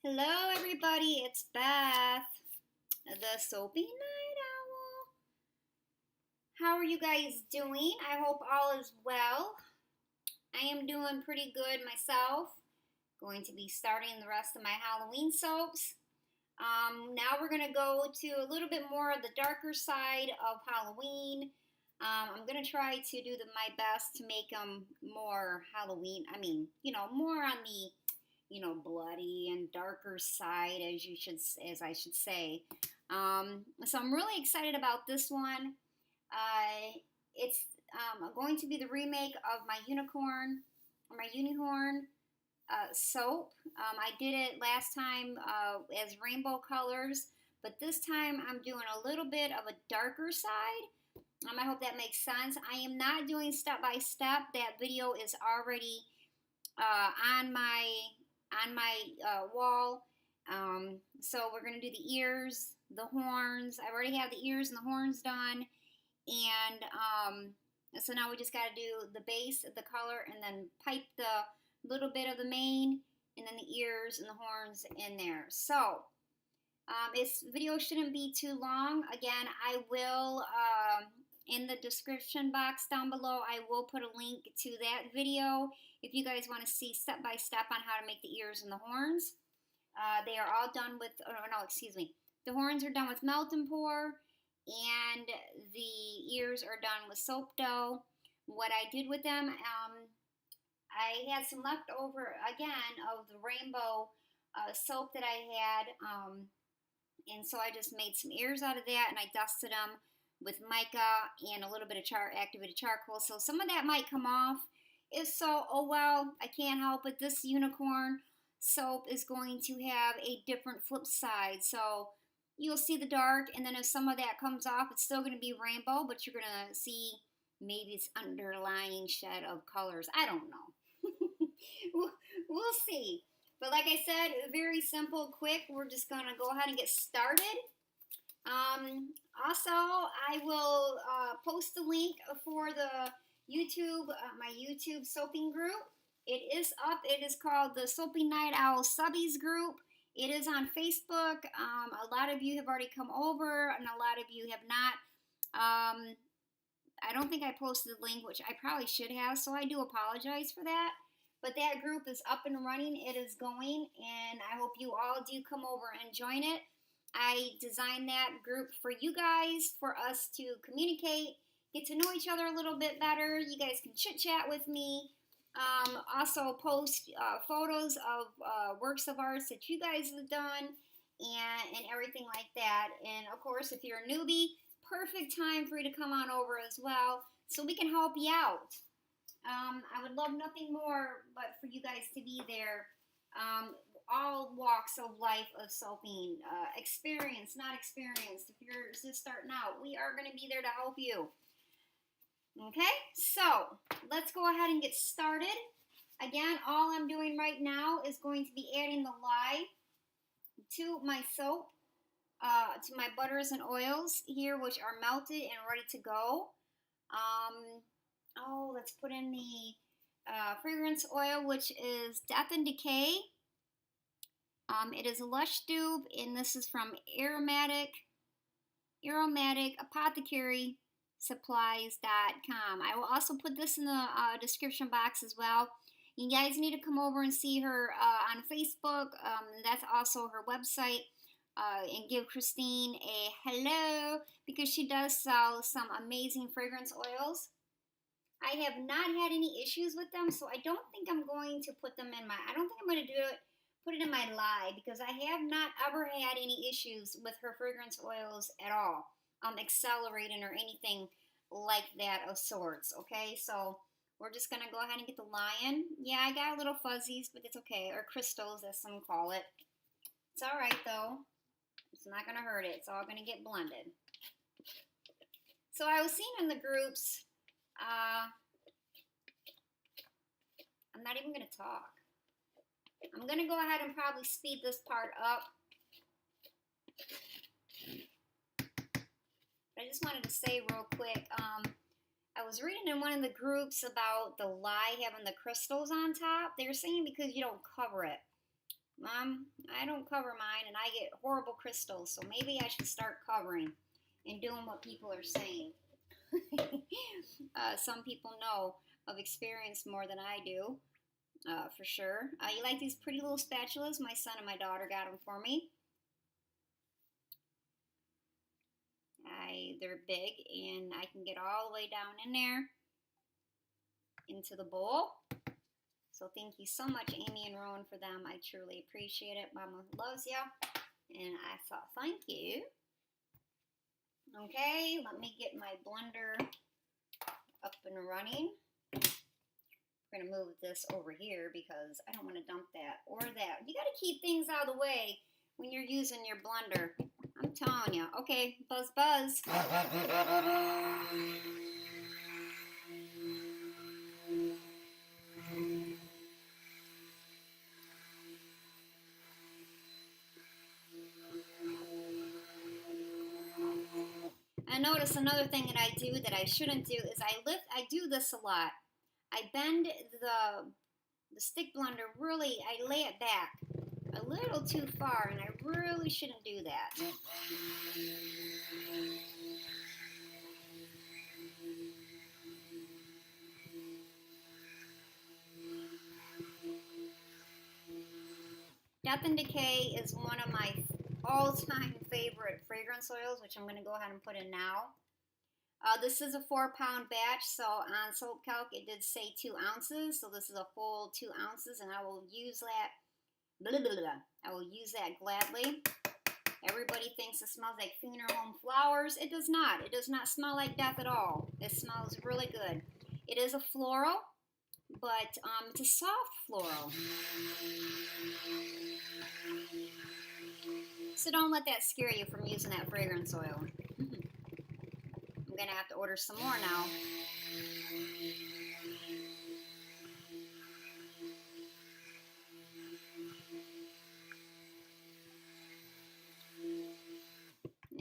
Hello, everybody. It's Beth, the Soapy Night Owl. How are you guys doing? I hope all is well. I am doing pretty good myself. Going to be starting the rest of my Halloween soaps. Now we're going to go to a little bit more of the darker side of Halloween. I'm going to try to do my best to make them more Halloween. More on the bloody and darker side, as I should say. So I'm really excited about this one. It's going to be the remake of my Uni-Horn soap. I did it last time as rainbow colors, but this time I'm doing a little bit of a darker side. I hope that makes sense. I am not doing step by step. That video is already on my wall. So we're going to do the ears, the horns. I already have the ears and the horns done. And so now we just got to do the base of the color and then pipe the little bit of the mane and then the ears and the horns in there. So this video shouldn't be too long. Again, I will, in the description box down below, I will put a link to that video if you guys want to see step by step on how to make the ears and the horns. They are all done with, the horns are done with melt and pour, and the ears are done with soap dough. What I did with them, I had some leftover, again, of the rainbow soap that I had, and so I just made some ears out of that, and I dusted them with mica and a little bit of activated charcoal. So some of that might come off. If so, oh well, I can't help it. This unicorn soap is going to have a different flip side. So you'll see the dark, and then if some of that comes off, it's still going to be rainbow, but you're going to see maybe it's underlying shed of colors. I don't know. We'll see. But like I said, very simple, quick. We're just going to go ahead and get started. Also, I will post the link for the YouTube, my YouTube soaping group. It is up. It is called the Soapy Night Owl Subbies group. It is on Facebook. A lot of you have already come over, and a lot of you have not. I don't think I posted the link, which I probably should have, so I do apologize for that. But that group is up and running. It is going, and I hope you all do come over and join it. I designed that group for you guys, for us to communicate, get to know each other a little bit better. You guys can chit-chat with me. Also post photos of works of arts that you guys have done and everything like that. And, of course, if you're a newbie, perfect time for you to come on over as well so we can help you out. I would love nothing more but for you guys to be there. All walks of life of soaping, experienced, not experienced. If you're just starting out, we are going to be there to help you. Okay, so let's go ahead and get started. Again, all I'm doing right now is going to be adding the lye to my soap, to my butters and oils here, which are melted and ready to go. Let's put in the fragrance oil, which is Death and Decay. It is a Lush dupe, and this is from Aromatic Apothecary Supplies.com. I will also put this in the description box as well. You guys need to come over and see her on Facebook. That's also her website. And give Christine a hello, because she does sell some amazing fragrance oils. I have not had any issues with them, so I don't think I'm going to put them in I don't think I'm going to put it in my lye, because I have not ever had any issues with her fragrance oils at all, accelerating or anything like that of sorts, okay? So we're just going to go ahead and get the lye in. Yeah, I got a little fuzzies, but it's okay, or crystals as some call it. It's all right, though. It's not going to hurt it. It's all going to get blended. So I was seeing in the groups, I'm not even going to talk. I'm going to go ahead and probably speed this part up. I just wanted to say real quick, I was reading in one of the groups about the lye having the crystals on top. They were saying because you don't cover it. Mom, I don't cover mine and I get horrible crystals, so maybe I should start covering and doing what people are saying. Some people know of experience more than I do, for sure. You like these pretty little spatulas? My son and my daughter got them for me. They're big and I can get all the way down in there into the bowl. So thank you so much, Amy and Rowan, for them. I truly appreciate it. Mama loves you. And I thought, thank you. Okay, let me get my blender up and running. We're going to move this over here because I don't want to dump that or that. You got to keep things out of the way when you're using your blender. I'm telling you. Okay, buzz, buzz. I notice another thing that I do that I shouldn't do is I do this a lot. I bend the stick blender really, I lay it back a little too far and I really shouldn't do that. Death and Decay is one of my all-time favorite fragrance oils, which I'm going to go ahead and put in now. This is a 4-pound batch, so on Soap Calc it did say 2 ounces, so this is a full 2 ounces, and I will use that. I will use that gladly. Everybody thinks it smells like funeral home flowers. It does not. It does not smell like death at all. It smells really good. It is a floral, but it's a soft floral. So don't let that scare you from using that fragrance oil. I'm going to have to order some more now.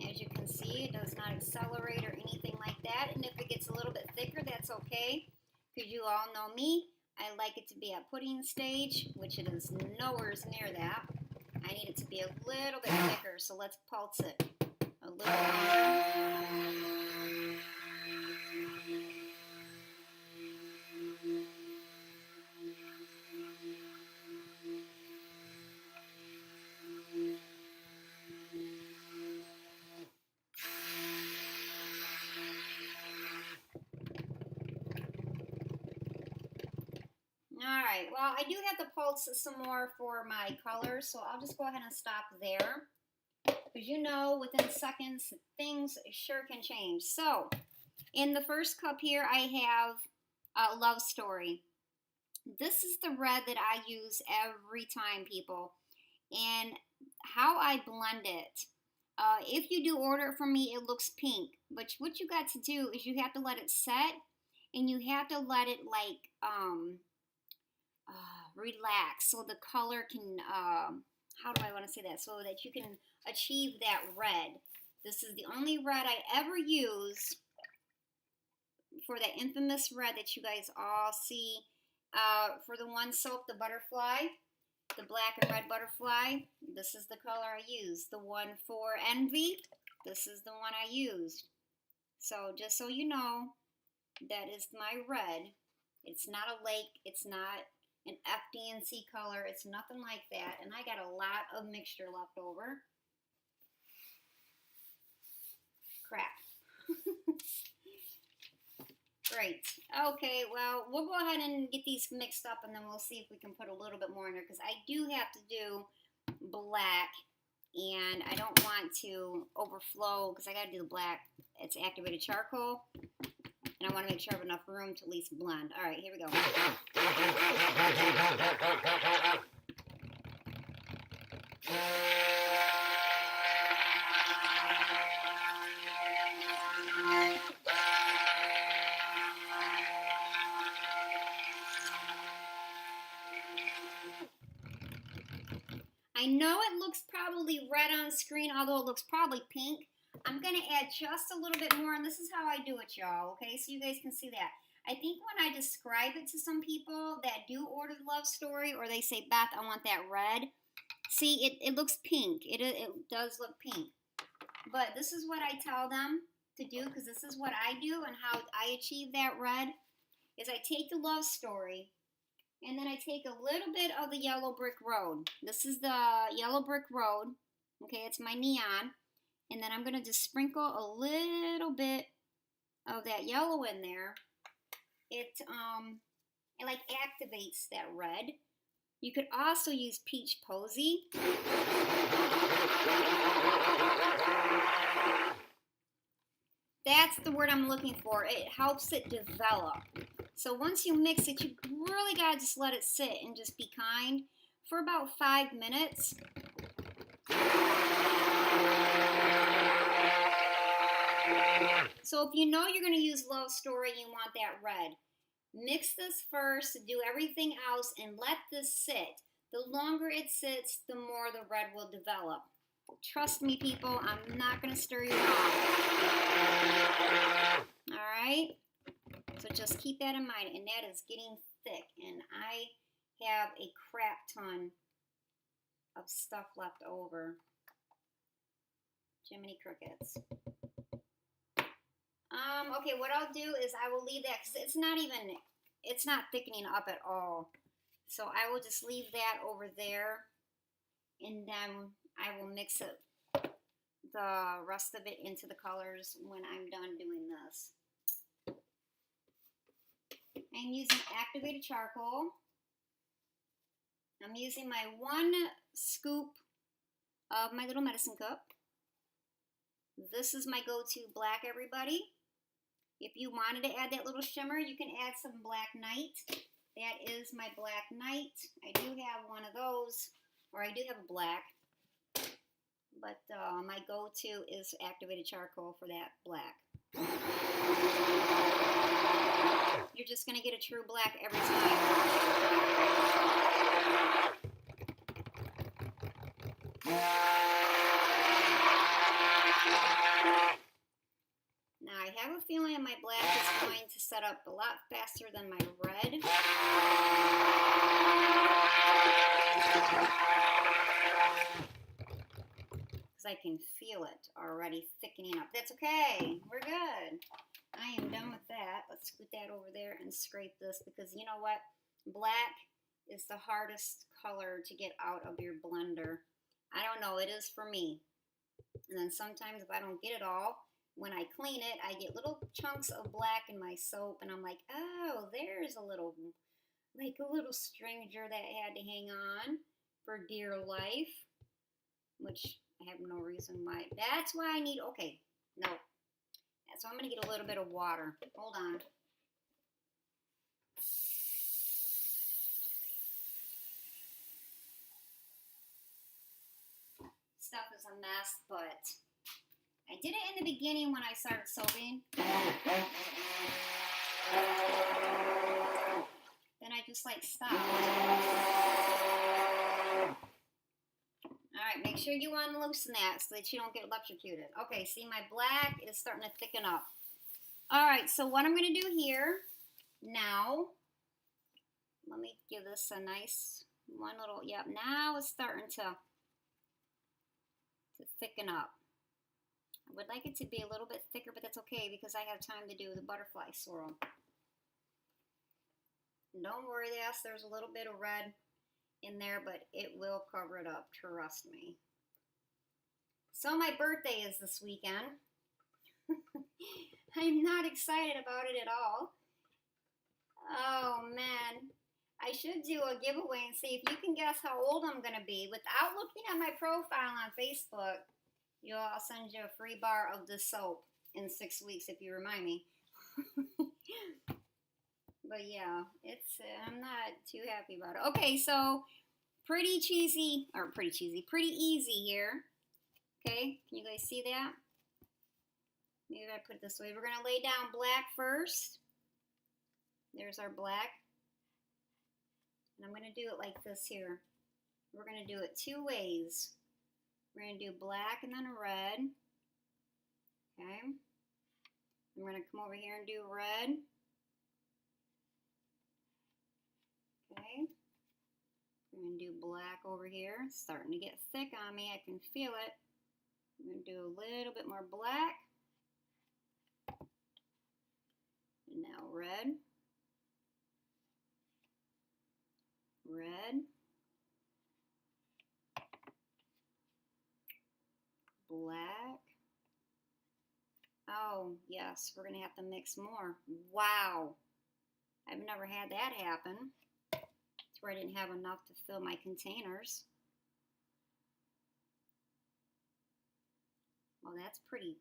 As you can see, it does not accelerate or anything like that. And if it gets a little bit thicker, that's okay. Because you all know me, I like it to be at pudding stage, which it is nowhere near that. I need it to be a little bit thicker, so let's pulse it a little longer. Alright, well, I do have to pulse some more for my colors, so I'll just go ahead and stop there. Because you know, within seconds, things sure can change. So, in the first cup here, I have a Love Story. This is the red that I use every time, people. And how I blend it. If you do order it from me, it looks pink. But what you got to do is you have to let it set. And you have to let it, like, relax so the color can, how do I want to say that? So that you can achieve that red. This is the only red I ever use for that infamous red that you guys all see. For the one soap, the butterfly, the black and red butterfly, this is the color I use. The one for Envy, this is the one I used. So just so you know, that is my red. It's not a lake, it's not an FD&C color, it's nothing like that. And I got a lot of mixture left over. Crap. Great. Okay, well, we'll go ahead and get these mixed up and then we'll see if we can put a little bit more in there because I do have to do black and I don't want to overflow because I got to do the black. It's activated charcoal and I want to make sure I have enough room to at least blend. All right, here we go. I know it looks probably red on screen, although it looks probably pink. I'm going to add just a little bit more, and this is how I do it, y'all, okay? So you guys can see that. I think when I describe it to some people that do order the Love Story, or they say, Beth, I want that red, See, it looks pink. It does look pink. But this is what I tell them to do, because this is what I do and how I achieve that red, is I take the love story and then I take a little bit of the yellow brick road. This is the yellow brick road. Okay, it's my neon. And then I'm going to just sprinkle a little bit of that yellow in there. It like activates that red. You could also use peach posy. That's the word I'm looking for. It helps it develop. So once you mix it, you really gotta just let it sit and just be kind for about 5 minutes. So if you know you're gonna use Love Story and you want that red, mix this first, do everything else, and let this sit. The longer it sits, the more the red will develop. Trust me, people, I'm not going to stir you off. Alright? So just keep that in mind. And that is getting thick. And I have a crap ton of stuff left over. Jiminy Crickets. Okay, what I'll do is I will leave that, because it's not thickening up at all. So I will just leave that over there, and then I will mix it, the rest of it into the colors when I'm done doing this. I'm using activated charcoal. I'm using my 1 scoop of my little medicine cup. This is my go-to black, everybody. If you wanted to add that little shimmer, you can add some Black Night. That is my Black Night. I do have one of those, or I do have a black. But my go-to is activated charcoal for that black. You're just going to get a true black every time. Now I have a feeling my black is going to set up a lot faster than my red. Because I can feel it already thickening up. That's okay. We're good. I am done with that. Let's scoot that over there and scrape this, because you know what? Black is the hardest color to get out of your blender. I don't know. It is for me. And then sometimes if I don't get it all, when I clean it, I get little chunks of black in my soap, and I'm like, oh, there's a little, like a little stranger that had to hang on for dear life, which I have no reason why. That's why I need, okay, no. So I'm going to get a little bit of water. Hold on. Stuff is a mess, but I did it in the beginning when I started soaping. Then I just like stopped. Alright, make sure you unloosen that so that you don't get electrocuted. Okay, see, my black is starting to thicken up. Alright, so what I'm going to do here now, let me give this a nice one little, yep, now it's starting to thicken up. I would like it to be a little bit thicker, but that's okay because I have time to do the butterfly swirl. Don't worry, yes, there's a little bit of red in there, but it will cover it up, trust me. So my birthday is this weekend. I'm not excited about it at all. Oh man, I should do a giveaway and see if you can guess how old I'm going to be. Without looking at my profile on Facebook, I'll send you a free bar of this soap in 6 weeks if you remind me. But yeah, I'm not too happy about it. Okay, so pretty easy here. Okay, can you guys see that? Maybe I put it this way. We're going to lay down black first. There's our black. And I'm going to do it like this here. We're going to do it 2 ways. We're going to do black and then a red. Okay. I'm going to come over here and do red. Okay. I'm I'm going to do black over here. It's starting to get thick on me. I can feel it. I'm going to do a little bit more black. And now red. Red. Black. Oh, yes, we're going to have to mix more. Wow. I've never had that happen. That's where I didn't have enough to fill my containers. Well, that's pretty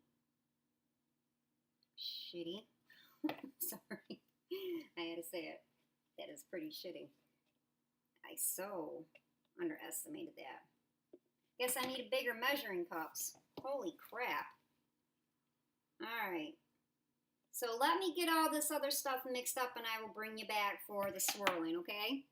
shitty. Sorry. I had to say it. That is pretty shitty. I so underestimated that. Guess I need bigger measuring cups. Holy crap. Alright. So let me get all this other stuff mixed up and I will bring you back for the swirling, okay?